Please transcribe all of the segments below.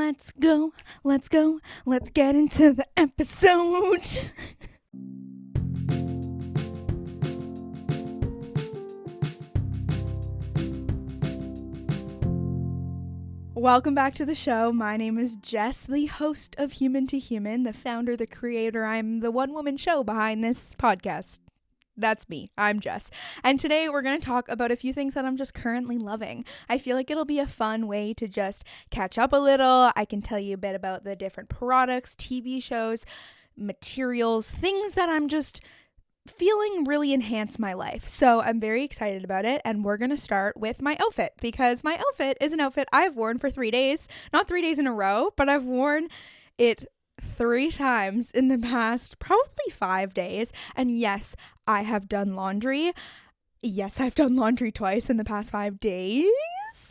Let's go, let's get into the episode. Welcome back to the show. My name is Jess, the host of Human to Human, the founder, the creator. I'm the one-woman show behind this podcast. That's me. I'm Jess. And today we're going to talk about a few things that I'm just currently loving. I feel like it'll be a fun way to just catch up a little. I can tell you a bit about the different products, TV shows, materials, things that I'm just feeling really enhance my life. So I'm very excited about it, and we're going to start with my outfit, because my outfit is an outfit I've worn for 3 days. Not 3 days in a row, but I've worn it 3 times in the past probably 5 days. And yes, I have done laundry. Yes, I've done laundry twice in the past 5 days.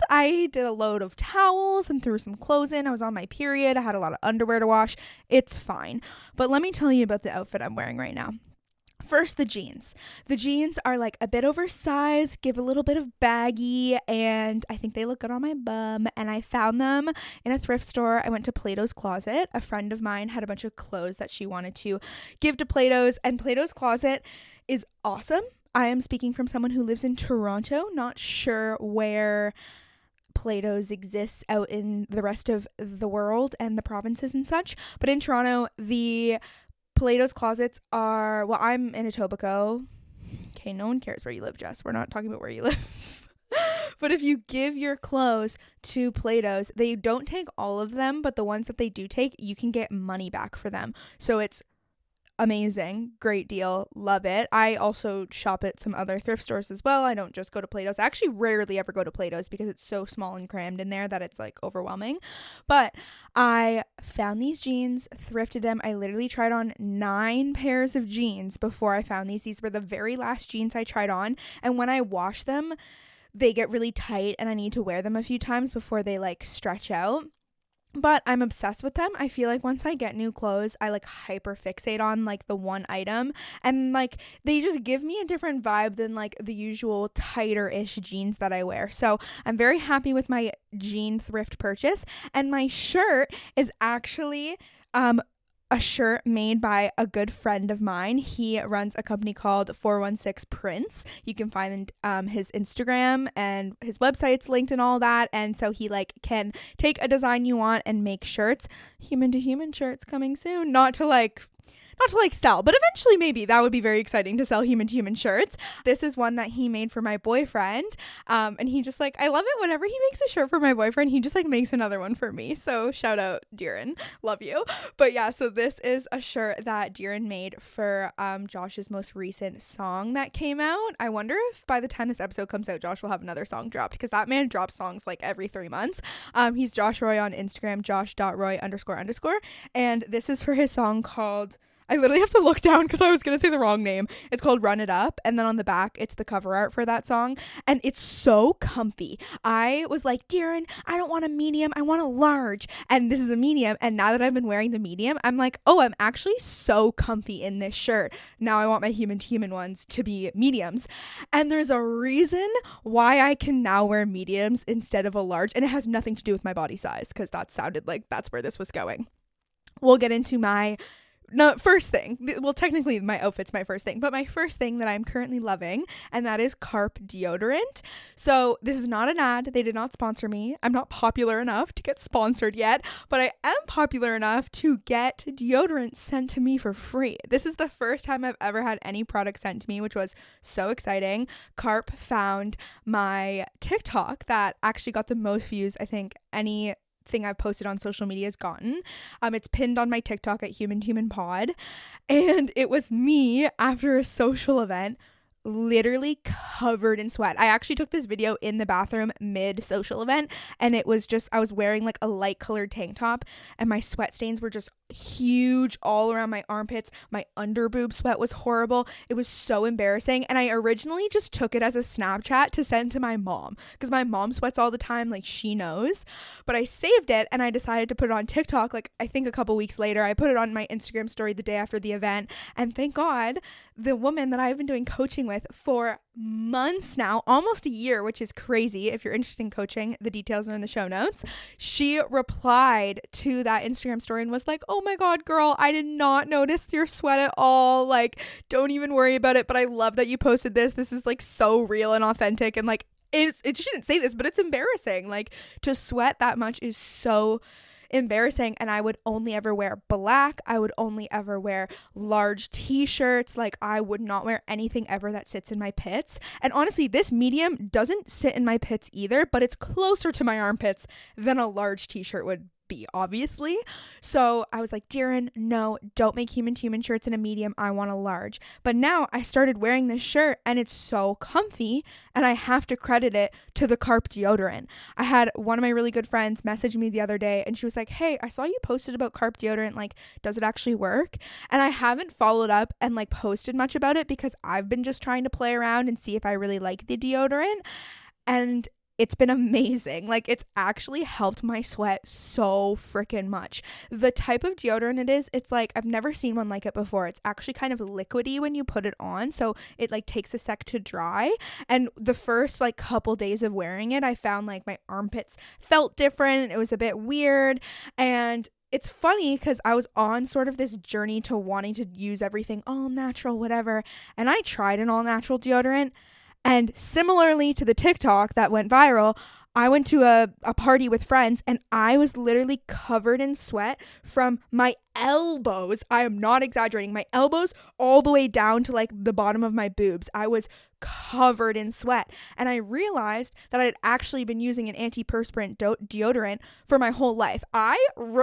I did a load of towels and threw some clothes in. I was on my period. I had a lot of underwear to wash. It's fine. But let me tell you about the outfit I'm wearing right now. First, the jeans. The jeans are like a bit oversized, give a little bit of baggy, and I think they look good on my bum. And I found them in a thrift store. I went to Plato's Closet. A friend of mine had a bunch of clothes that she wanted to give to Plato's, and Plato's Closet is awesome. I am speaking from someone who lives in Toronto, not sure where Plato's exists out in the rest of the world and the provinces and such. But in Toronto, the Plato's Closets are, well, I'm in Etobicoke. Okay, no one cares where you live, Jess. We're not talking about where you live. But if you give your clothes to Plato's, they don't take all of them, but the ones that they do take, you can get money back for them. So it's amazing. Great deal. Love it. I also shop at some other thrift stores as well. I don't just go to Plato's. I actually rarely ever go to Plato's because it's so small and crammed in there that it's like overwhelming. But I found these jeans, thrifted them. I literally tried on 9 pairs of jeans before I found these. These were the very last jeans I tried on. And when I wash them, they get really tight and I need to wear them a few times before they like stretch out. But I'm obsessed with them. I feel like once I get new clothes, I like hyper fixate on like the one item, and like they just give me a different vibe than like the usual tighter-ish jeans that I wear. So I'm very happy with my jean thrift purchase. And my shirt is actually a shirt made by a good friend of mine. He runs a company called 416 Prints. You can find his Instagram and his website's linked and all that. And so he like can take a design you want and make shirts. Human to human shirts coming soon. Not to sell, but eventually maybe that would be very exciting to sell human to human shirts. This is one that he made for my boyfriend. And he just like, I love it whenever he makes a shirt for my boyfriend, he just like makes another one for me. So shout out Deeran, love you. But yeah, so this is a shirt that Deeran made for Josh's most recent song that came out. I wonder if by the time this episode comes out, Josh will have another song dropped, because that man drops songs like every 3 months. He's Josh Roy on Instagram, josh.roy__. And this is for his song called, I literally have to look down because I was going to say the wrong name. It's called Run It Up. And then on the back, it's the cover art for that song. And it's so comfy. I was like, Deeran, I don't want a medium. I want a large. And this is a medium. And now that I've been wearing the medium, I'm like, oh, I'm actually so comfy in this shirt. Now I want my human to human ones to be mediums. And there's a reason why I can now wear mediums instead of a large. And it has nothing to do with my body size, because that sounded like that's where this was going. We'll get into first thing. Well, technically my outfit's my first thing, but my first thing that I'm currently loving, and that is Carp deodorant. So this is not an ad. They did not sponsor me. I'm not popular enough to get sponsored yet, but I am popular enough to get deodorant sent to me for free. This is the first time I've ever had any product sent to me, which was so exciting. Carp found my TikTok that actually got the most views I think any thing I've posted on social media has gotten. It's pinned on my TikTok at Human to Human Pod, and it was me after a social event, literally covered in sweat. I actually took this video in the bathroom mid social event, and it was just, I was wearing like a light colored tank top, and my sweat stains were just huge all around my armpits. My under boob sweat was horrible. It was so embarrassing. And I originally just took it as a Snapchat to send to my mom, because my mom sweats all the time, like she knows. But I saved it and I decided to put it on TikTok. Like I think a couple weeks later, I put it on my Instagram story the day after the event. And thank God the woman that I've been doing coaching with with for months now, almost a year, which is crazy. If you're interested in coaching, the details are in the show notes. She replied to that Instagram story and was like, oh my God, girl, I did not notice your sweat at all. Like, don't even worry about it. But I love that you posted this. This is like so real and authentic. And like, it shouldn't say this, but it's embarrassing. Like, to sweat that much is so embarrassing. And I would only ever wear black. I would only ever wear large t-shirts. Like, I would not wear anything ever that sits in my pits. And honestly, this medium doesn't sit in my pits either, but it's closer to my armpits than a large t-shirt would be, obviously. So I was like, Darren, no, don't make human to human shirts in a medium. I want a large. But now I started wearing this shirt and it's so comfy, and I have to credit it to the Carp deodorant. I had one of my really good friends message me the other day and she was like, hey, I saw you posted about Carp deodorant. Like, does it actually work? And I haven't followed up and like posted much about it because I've been just trying to play around and see if I really like the deodorant. And it's been amazing. Like, it's actually helped my sweat so freaking much. The type of deodorant it is, it's like, I've never seen one like it before. It's actually kind of liquidy when you put it on. So it like takes a sec to dry. And the first like couple days of wearing it, I found like my armpits felt different. It was a bit weird. And it's funny because I was on sort of this journey to wanting to use everything all natural, whatever. And I tried an all natural deodorant. And similarly to the TikTok that went viral, I went to a party with friends and I was literally covered in sweat from my elbows. I am not exaggerating. My elbows all the way down to like the bottom of my boobs. I was covered in sweat. And I realized that I had actually been using an antiperspirant deodorant for my whole life. I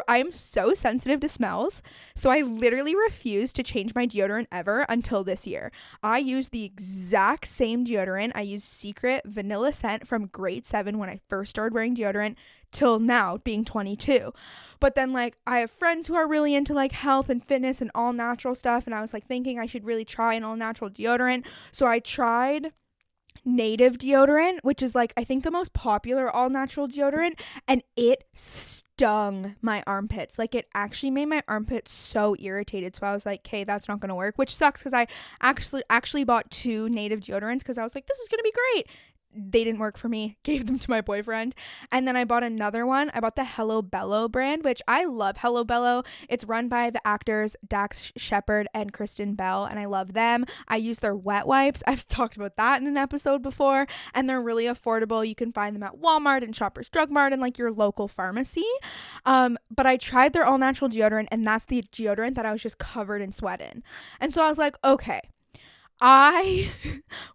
am so sensitive to smells. So I literally refused to change my deodorant ever until this year. I use the exact same deodorant. I use Secret Vanilla Scent from grade 7 when I first started wearing deodorant till now, being 22. But then like I have friends who are really into like health and fitness and all natural stuff, and I was like thinking I should really try an all natural deodorant. So I tried Native deodorant, which is like I think the most popular all natural deodorant, and it stung my armpits. Like, it actually made my armpits so irritated. So I was like, okay, that's not gonna work, which sucks because I actually bought 2 Native deodorants because I was like, this is gonna be great. They didn't work for me. Gave them to my boyfriend. And then I bought another one. I bought the Hello Bello brand, which I love Hello Bello. It's run by the actors Dax Shepard and Kristen Bell, and I love them. I use their wet wipes. I've talked about that in an episode before, and they're really affordable. You can find them at Walmart and Shoppers Drug Mart and like your local pharmacy. But I tried their all natural deodorant, and that's the deodorant that I was just covered in sweat in. And so I was like, okay, I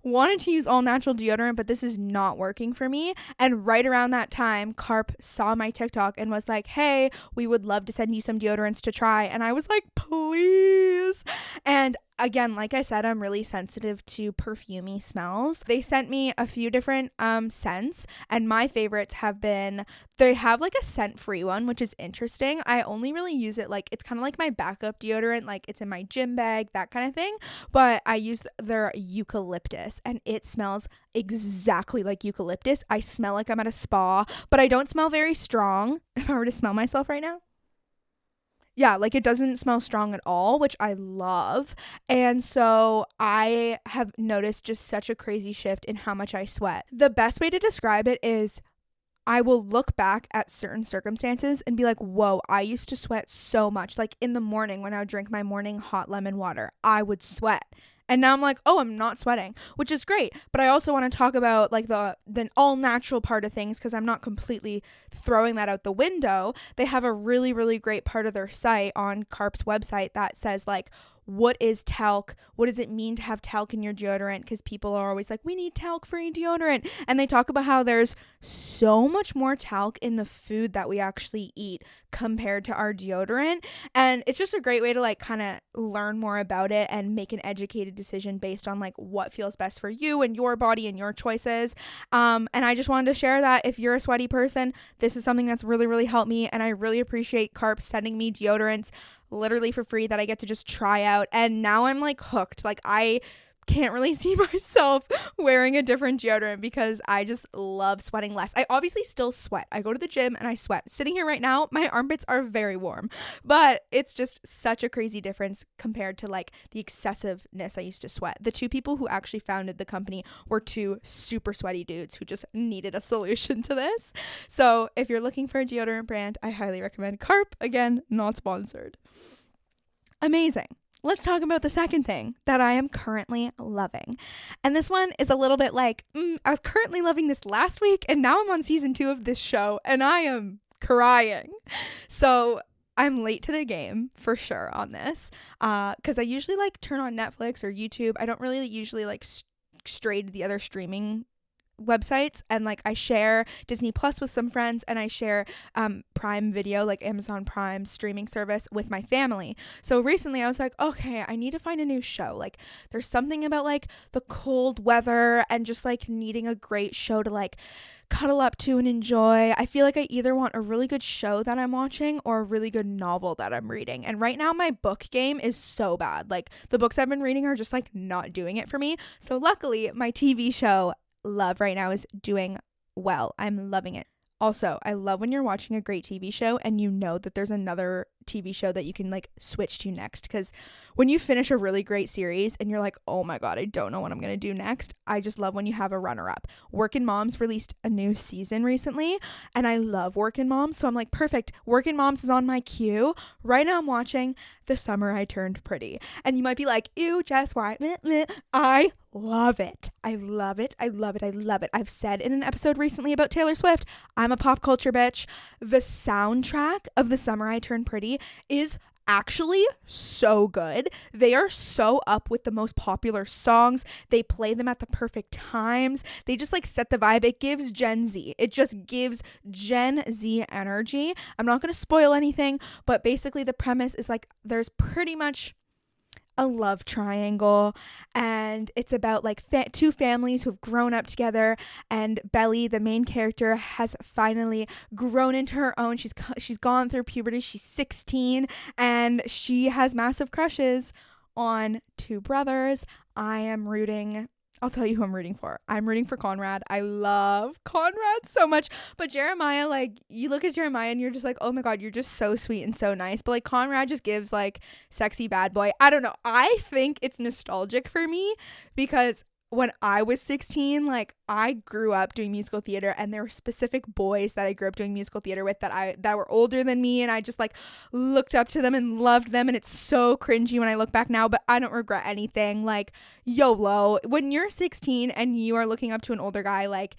wanted to use all natural deodorant, but this is not working for me. And right around that time, Carp saw my TikTok and was like, hey, we would love to send you some deodorants to try. And I was like, please. And again, like I said, I'm really sensitive to perfumey smells. They sent me a few different scents, and my favorites have been, they have like a scent-free one, which is interesting. I only really use it like, it's kind of like my backup deodorant, like it's in my gym bag, that kind of thing. But I use their eucalyptus, and it smells exactly like eucalyptus. I smell like I'm at a spa, but I don't smell very strong. If I were to smell myself right now, yeah, like it doesn't smell strong at all, which I love. And so I have noticed just such a crazy shift in how much I sweat. The best way to describe it is I will look back at certain circumstances and be like, whoa, I used to sweat so much. Like in the morning when I would drink my morning hot lemon water, I would sweat. And now I'm like, oh, I'm not sweating, which is great. But I also want to talk about like the all natural part of things, because I'm not completely throwing that out the window. They have a really, really great part of their site on Carp's website that says like, what is talc? What does it mean to have talc in your deodorant? Because people are always like, we need talc-free deodorant. And they talk about how there's so much more talc in the food that we actually eat compared to our deodorant. And it's just a great way to like kind of learn more about it and make an educated decision based on like what feels best for you and your body and your choices. And I just wanted to share that if you're a sweaty person, this is something that's really, really helped me. And I really appreciate Carp sending me deodorants literally for free that I get to just try out. And now I'm like hooked. Like I can't really see myself wearing a different deodorant because I just love sweating less. I obviously still sweat. I go to the gym and I sweat. Sitting here right now, my armpits are very warm, but it's just such a crazy difference compared to like the excessiveness I used to sweat. The two people who actually founded the company were two super sweaty dudes who just needed a solution to this. So if you're looking for a deodorant brand, I highly recommend Carp. Again, not sponsored. Amazing. Let's talk about the second thing that I am currently loving. And this one is a little bit like, I was currently loving this last week and now I'm on season 2 of this show and I am crying. So I'm late to the game for sure on this because I usually like turn on Netflix or YouTube. I don't really usually like stray to the other streaming websites, and like I share Disney Plus with some friends and I share Prime Video, like Amazon Prime streaming service, with my family. So recently I was like, okay, I need to find a new show. Like there's something about like the cold weather and just like needing a great show to like cuddle up to and enjoy. I feel like I either want a really good show that I'm watching or a really good novel that I'm reading. And right now my book game is so bad. Like the books I've been reading are just like not doing it for me. So luckily my TV show Love right now is doing well. I'm loving it. Also, I love when you're watching a great TV show and you know that there's another TV show that you can like switch to next, because when you finish a really great series and you're like, oh my god, I don't know what I'm gonna do next, I just love when you have a runner-up. Workin' Moms released a new season recently and I love Workin' Moms, so I'm like, perfect, Workin' Moms is on my queue. Right now I'm watching The Summer I Turned Pretty, and you might be like, ew, Jess, why? I love it. I love it. I love it. I love it. I've said in an episode recently about Taylor Swift, I'm a pop culture bitch. The soundtrack of The Summer I Turned Pretty is actually so good. They are so up with the most popular songs. They play them at the perfect times. They just like set the vibe. It gives Gen Z. It just gives Gen Z energy. I'm not going to spoil anything, but basically the premise is like there's pretty much a love triangle, and it's about like two families who've grown up together, and Belly, the main character, has finally grown into her own. She's gone through puberty. She's 16 and she has massive crushes on two brothers. I'll tell you who I'm rooting for. I'm rooting for Conrad. I love Conrad so much. But Jeremiah, like, you look at Jeremiah and you're just like, oh my god, you're just so sweet and so nice. But like Conrad just gives like sexy bad boy. I don't know. I think it's nostalgic for me because when I was 16, like I grew up doing musical theater, and there were specific boys that I grew up doing musical theater with that were older than me, and I just like looked up to them and loved them, and it's so cringy when I look back now, but I don't regret anything. Like, YOLO. When you're 16 and you are looking up to an older guy, like,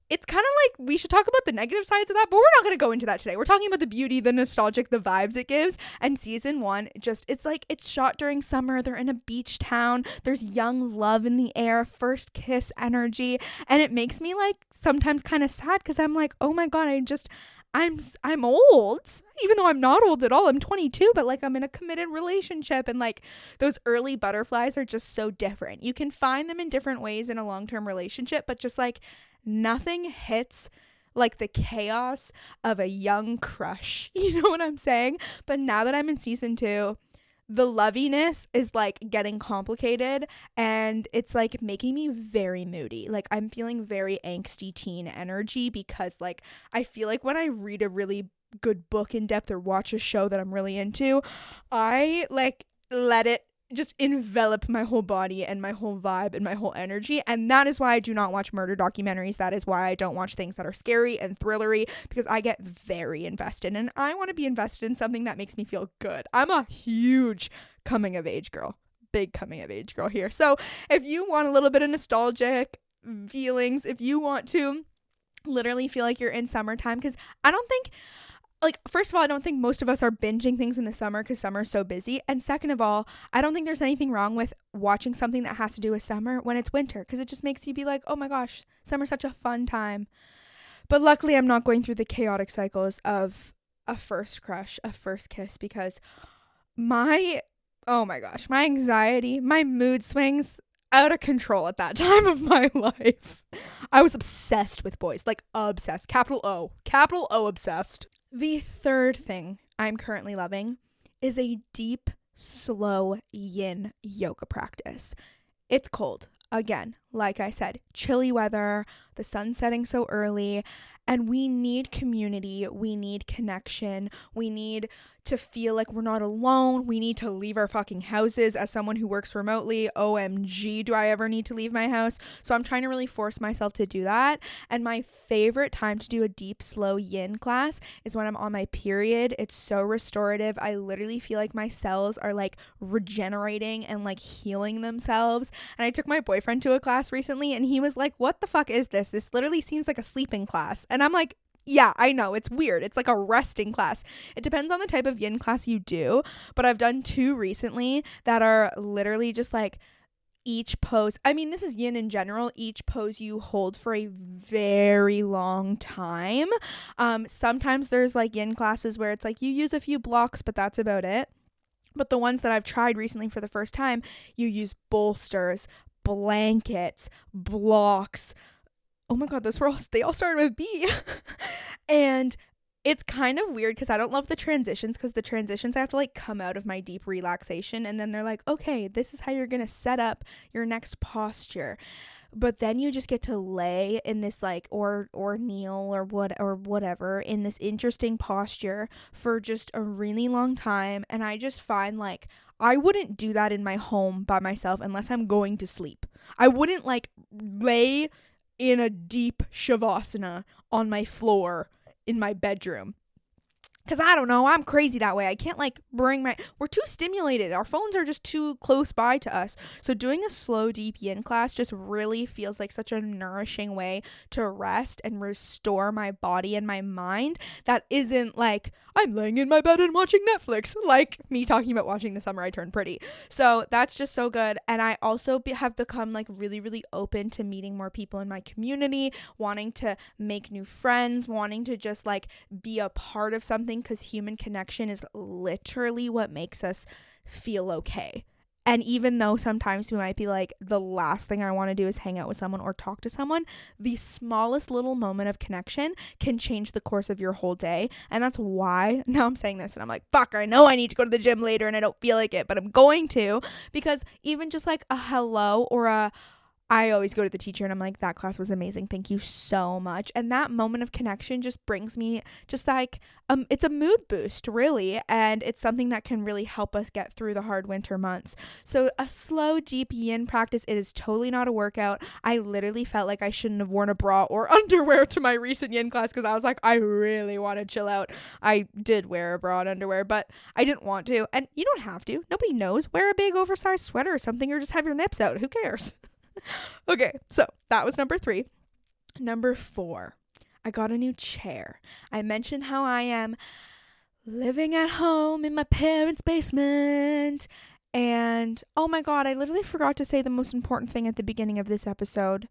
it's kind of like, we should talk about the negative sides of that, but we're not going to go into that today. We're talking about the beauty, the nostalgic, the vibes it gives. And season 1, it's like, it's shot during summer. They're in a beach town. There's young love in the air, first kiss energy. And it makes me like sometimes kind of sad because I'm like, oh my god, I'm old, even though I'm not old at all. I'm 22, but like I'm in a committed relationship, and like those early butterflies are just so different. You can find them in different ways in a long-term relationship, but just like nothing hits like the chaos of a young crush. You know what I'm saying? But now that I'm in season 2, the loviness is like getting complicated, and it's like making me very moody. Like I'm feeling very angsty teen energy because like I feel like when I read a really good book in depth or watch a show that I'm really into, I like let it just envelop my whole body and my whole vibe and my whole energy. And that is why I do not watch murder documentaries. That is why I don't watch things that are scary and thrillery, because I get very invested, and I want to be invested in something that makes me feel good. I'm a huge coming of age girl, big coming of age girl here. So if you want a little bit of nostalgic feelings, if you want to literally feel like you're in summertime, because I don't think, like, first of all, I don't think most of us are binging things in the summer because summer is so busy. And second of all, I don't think there's anything wrong with watching something that has to do with summer when it's winter, because it just makes you be like, oh my gosh, summer's such a fun time. But luckily, I'm not going through the chaotic cycles of a first crush, a first kiss, because oh my gosh, my anxiety, my mood swings out of control at that time of my life. I was obsessed with boys, like obsessed, capital O obsessed. The third thing I'm currently loving is a deep, slow yin yoga practice. it's cold. Again, like I said, chilly weather, the sun setting so early, and we need community. We need connection. We need to feel like we're not alone. We need to leave our fucking houses. As someone who works remotely, OMG, do I ever need to leave my house? So I'm trying to really force myself to do that. And my favorite time to do a deep, slow yin class is when I'm on my period. It's so restorative. I literally feel like my cells are like regenerating and like healing themselves. And I took my boyfriend to a class recently and he was like, what the fuck is this? This literally seems like a sleeping class. And I'm like, yeah, I know, it's weird. It's like a resting class. It depends on the type of yin class you do, but I've done 2 recently that are literally just like each pose. I mean, this is yin in general. Each pose you hold for a very long time. Sometimes there's like yin classes where it's like you use a few blocks, but that's about it. But the ones that I've tried recently for the first time, you use bolsters, blankets, blocks. Oh my God, they all started with B. And it's kind of weird because I don't love the transitions, because the transitions I have to like come out of my deep relaxation and then they're like, okay, this is how you're going to set up your next posture. But then you just get to lay in this like or kneel or whatever in this interesting posture for just a really long time. And I just find like I wouldn't do that in my home by myself unless I'm going to sleep. I wouldn't like lay in a deep shavasana on my floor in my bedroom. Because I don't know, I'm crazy that way. I can't like we're too stimulated. Our phones are just too close by to us. So doing a slow, deep yin class just really feels like such a nourishing way to rest and restore my body and my mind. That isn't like, I'm laying in my bed and watching Netflix, like me talking about watching The Summer I Turned Pretty. So that's just so good. And I also have become like really, really open to meeting more people in my community, wanting to make new friends, wanting to just like be a part of something, because human connection is literally what makes us feel okay. And even though sometimes we might be like, the last thing I want to do is hang out with someone or talk to someone, the smallest little moment of connection can change the course of your whole day. And that's why now I'm saying this and I'm like, fuck, I know I need to go to the gym later and I don't feel like it, but I'm going to, because even just like a hello or I always go to the teacher and I'm like, that class was amazing. Thank you so much. And that moment of connection just brings me just like, it's a mood boost really. And it's something that can really help us get through the hard winter months. So a slow, deep yin practice, it is totally not a workout. I literally felt like I shouldn't have worn a bra or underwear to my recent yin class because I was like, I really want to chill out. I did wear a bra and underwear, but I didn't want to. And you don't have to. Nobody knows. Wear a big oversized sweater or something, or just have your nips out. Who cares? Okay, so that was number 3. Number 4, I got a new chair. I mentioned how I am living at home in my parents' basement. And oh my God, I literally forgot to say the most important thing at the beginning of this episode.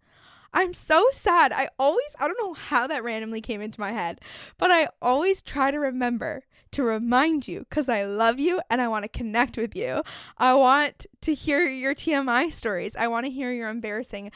I'm so sad. I don't know how that randomly came into my head, but I always try to remember to remind you, because I love you and I want to connect with you. I want to hear your TMI stories. I want to hear your embarrassing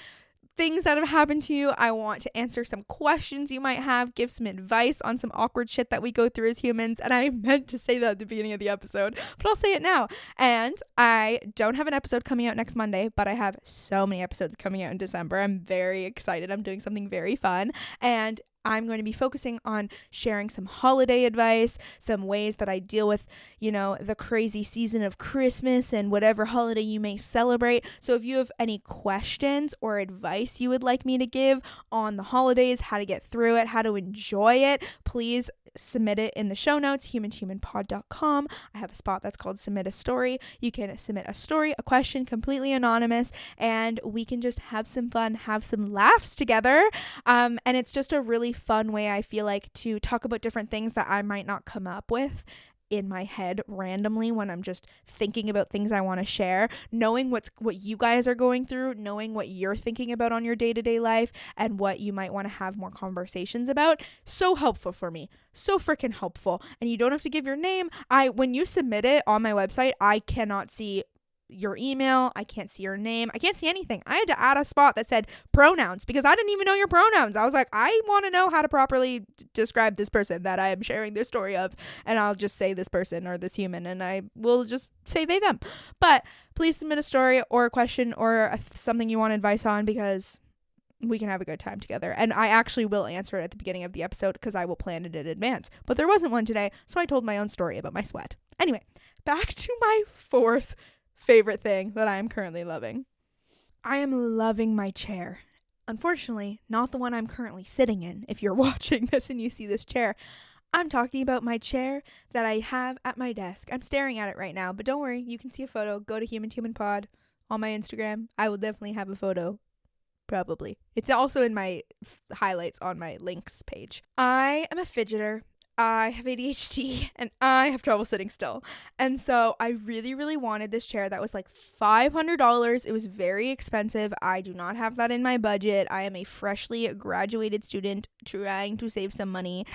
things that have happened to you. I want to answer some questions you might have, give some advice on some awkward shit that we go through as humans. And I meant to say that at the beginning of the episode, but I'll say it now. And I don't have an episode coming out next Monday, but I have so many episodes coming out in December. I'm very excited. I'm doing something very fun. And I'm going to be focusing on sharing some holiday advice, some ways that I deal with, the crazy season of Christmas and whatever holiday you may celebrate. So if you have any questions or advice you would like me to give on the holidays, how to get through it, how to enjoy it, please submit it in the show notes, humantohumanpod.com. I have a spot that's called Submit a Story. You can submit a story, a question, completely anonymous, and we can just have some fun, have some laughs together. And it's just a really fun way, I feel like, to talk about different things that I might not come up with in my head randomly when I'm just thinking about things I want to share. Knowing what you guys are going through, knowing what you're thinking about on your day-to-day life and what you might want to have more conversations about, so helpful for me. So freaking helpful. And you don't have to give your name. When you submit it on my website, I cannot see your email. I can't see your name. I can't see anything. I had to add a spot that said pronouns because I didn't even know your pronouns. I was like, I want to know how to properly describe this person that I am sharing their story of, and I'll just say this person or this human, and I will just say they, them. But please submit a story or a question or something you want advice on, because we can have a good time together. And I actually will answer it at the beginning of the episode because I will plan it in advance. But there wasn't one today, so I told my own story about my sweat. Anyway, back to my fourth favorite thing that I am currently loving. I am loving my chair. Unfortunately, not the one I'm currently sitting in. If you're watching this and you see this chair, I'm talking about my chair that I have at my desk. I'm staring at it right now, but don't worry, you can see a photo. Go to Human to Human Pod on my Instagram. I will definitely have a photo. Probably. It's also in my highlights on my links page. I am a fidgeter. I have ADHD and I have trouble sitting still. And so I really, really wanted this chair that was like $500. It was very expensive. I do not have that in my budget. I am a freshly graduated student trying to save some money,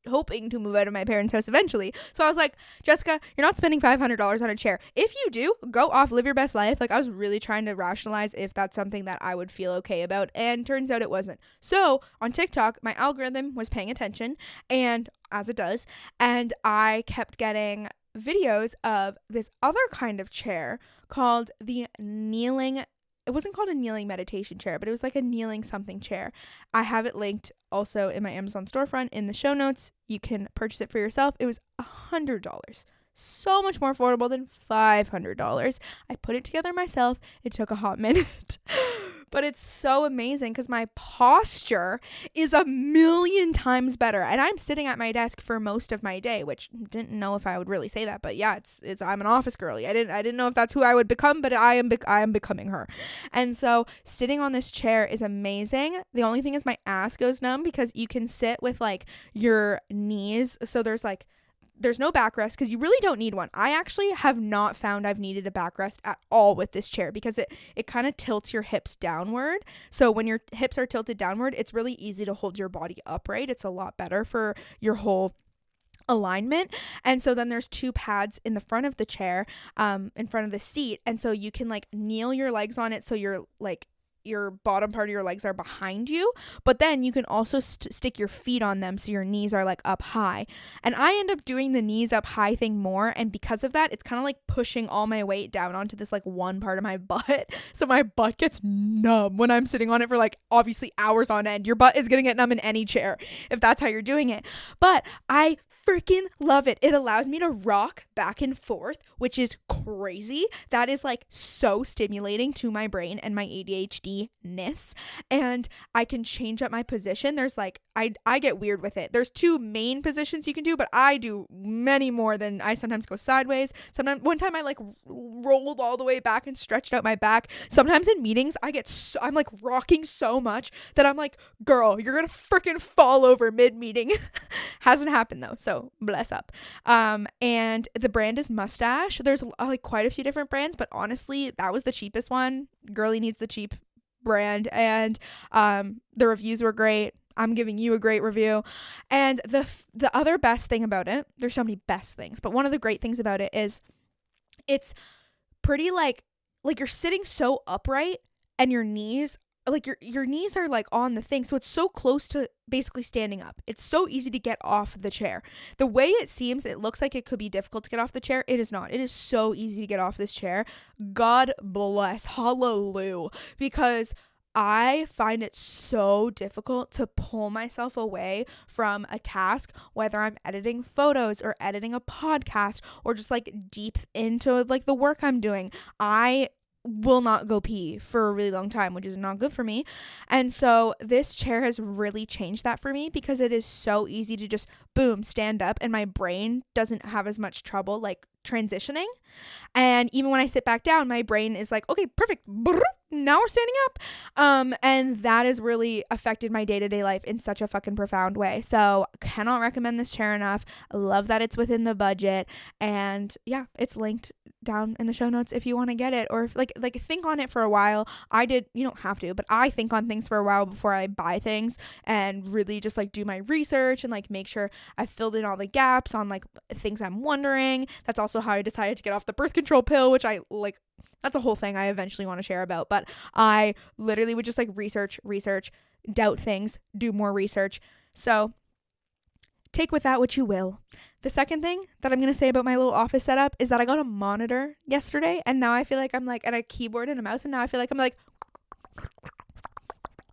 hoping to move out of my parents' house eventually. So I was like, Jessica, you're not spending $500 on a chair. If you do, go off, live your best life. Like, I was really trying to rationalize if that's something that I would feel okay about, and turns out it wasn't. So on TikTok, my algorithm was paying attention, and as it does, and I kept getting videos of this other kind of chair called the kneeling. It wasn't called a kneeling meditation chair, but it was like a kneeling something chair. I have it linked also in my Amazon storefront in the show notes. You can purchase it for yourself. It was $100. So much more affordable than $500. I put it together myself. It took a hot minute. But it's so amazing because my posture is a million times better. And I'm sitting at my desk for most of my day, which didn't know if I would really say that. But yeah, it's I'm an office girly. I didn't know if that's who I would become, but I am becoming her. And so sitting on this chair is amazing. The only thing is my ass goes numb because you can sit with like your knees. So there's no backrest because you really don't need one. I actually have not found I've needed a backrest at all with this chair because it kind of tilts your hips downward. So when your hips are tilted downward, it's really easy to hold your body upright. It's a lot better for your whole alignment. And so then there's two pads in the front of the chair, in front of the seat. And so you can like kneel your legs on it so you're like your bottom part of your legs are behind you, but then you can also stick your feet on them so your knees are like up high. And I end up doing the knees up high thing more, and because of that, it's kind of like pushing all my weight down onto this like one part of my butt, so my butt gets numb when I'm sitting on it for like obviously hours on end. Your butt is gonna get numb in any chair if that's how you're doing it, but I freaking love it. It allows me to rock back and forth, which is crazy. That is like so stimulating to my brain and my ADHD-ness. And I can change up my position. There's like, I get weird with it. There's two main positions you can do, but I do many more than I sometimes go sideways. Sometimes one time I like rolled all the way back and stretched out my back. Sometimes in meetings, I'm like rocking so much that I'm like, girl, you're going to freaking fall over mid-meeting. Hasn't happened though. So bless up. And the brand is Mustache. There's like quite a few different brands, but honestly, that was the cheapest one. Girly needs the cheap brand. And the reviews were great. I'm giving you a great review. And the other best thing about it, there's so many best things, but one of the great things about it is it's pretty like you're sitting so upright and your knees like your knees are like on the thing, so it's so close to basically standing up. It's so easy to get off the chair. The way it seems, it looks like it could be difficult to get off the chair. It is not. It is so easy to get off this chair. God bless. Hallelujah. Because I find it so difficult to pull myself away from a task, whether I'm editing photos or editing a podcast or just like deep into like the work I'm doing. I will not go pee for a really long time, which is not good for me. And so this chair has really changed that for me because it is so easy to just boom, stand up, and my brain doesn't have as much trouble like transitioning. And even when I sit back down, my brain is like, okay, perfect. Now we're standing up. And that has really affected my day-to-day life in such a fucking profound way. So cannot recommend this chair enough. I love that it's within the budget. And yeah, it's linked down in the show notes if you want to get it, or if like think on it for a while. You don't have to, but I think on things for a while before I buy things, and really just like do my research and like make sure I've filled in all the gaps on like things I'm wondering. That's also how I decided to get off the birth control pill, which I like, that's a whole thing I eventually want to share about, but I literally would just like research, doubt things, do more research. So take with that what you will. The second thing that I'm going to say about my little office setup is that I got a monitor yesterday, and now I feel like I'm like, and a keyboard and a mouse, and now I feel like I'm like,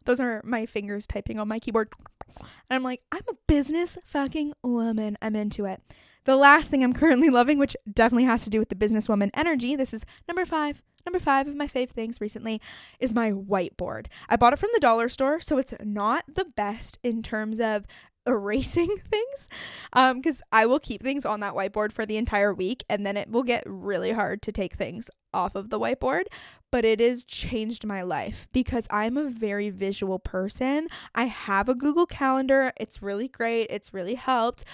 those are my fingers typing on my keyboard. And I'm like, I'm a business fucking woman. I'm into it. The last thing I'm currently loving, which definitely has to do with the businesswoman energy, this is number five of my fave things recently, is my whiteboard. I bought it from the dollar store, so it's not the best in terms of erasing things, because I will keep things on that whiteboard for the entire week, and then it will get really hard to take things off of the whiteboard. But it has changed my life because I'm a very visual person. I have a Google Calendar. It's really great. It's really helped.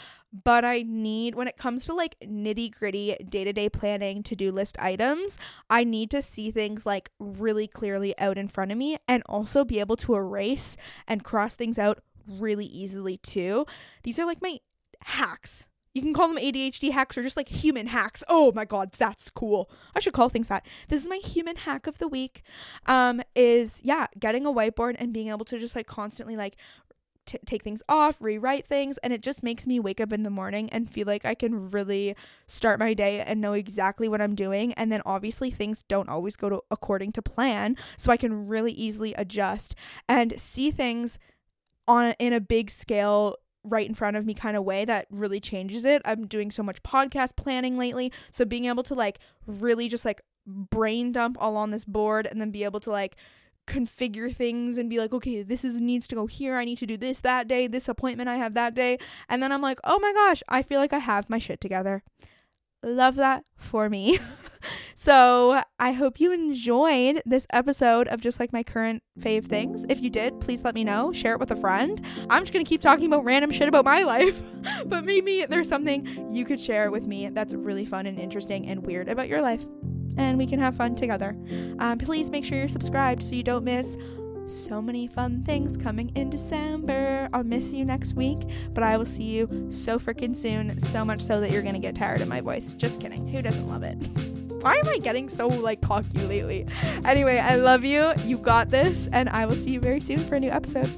But I need, when it comes to like nitty gritty day-to-day planning, to-do list items, I need to see things like really clearly out in front of me, and also be able to erase and cross things out really easily too. These are like my hacks. You can call them ADHD hacks or just like human hacks. Oh my God, that's cool. I should call things that. This is my human hack of the week, is getting a whiteboard and being able to just like constantly like take things off, rewrite things, and it just makes me wake up in the morning and feel like I can really start my day and know exactly what I'm doing. And then obviously things don't always go according to plan, so I can really easily adjust and see things in a big scale right in front of me kind of way that really changes it. I'm doing so much podcast planning lately, so being able to like really just like brain dump all on this board, and then be able to like configure things and be like, okay, this needs to go here, I need to do this that day, this appointment I have that day, and then I'm like, oh my gosh, I feel like I have my shit together. Love that for me. So I hope you enjoyed this episode of just like my current fave things. If you did, please let me know. Share it with a friend. I'm just gonna keep talking about random shit about my life, but maybe there's something you could share with me that's really fun and interesting and weird about your life, and we can have fun together. Please make sure you're subscribed so you don't miss so many fun things coming in December. I'll miss you next week, but I will see you so freaking soon, so much so that you're gonna get tired of my voice. Just kidding. Who doesn't love it? Why am I getting so like cocky lately? Anyway, I love you. You got this, and I will see you very soon for a new episode.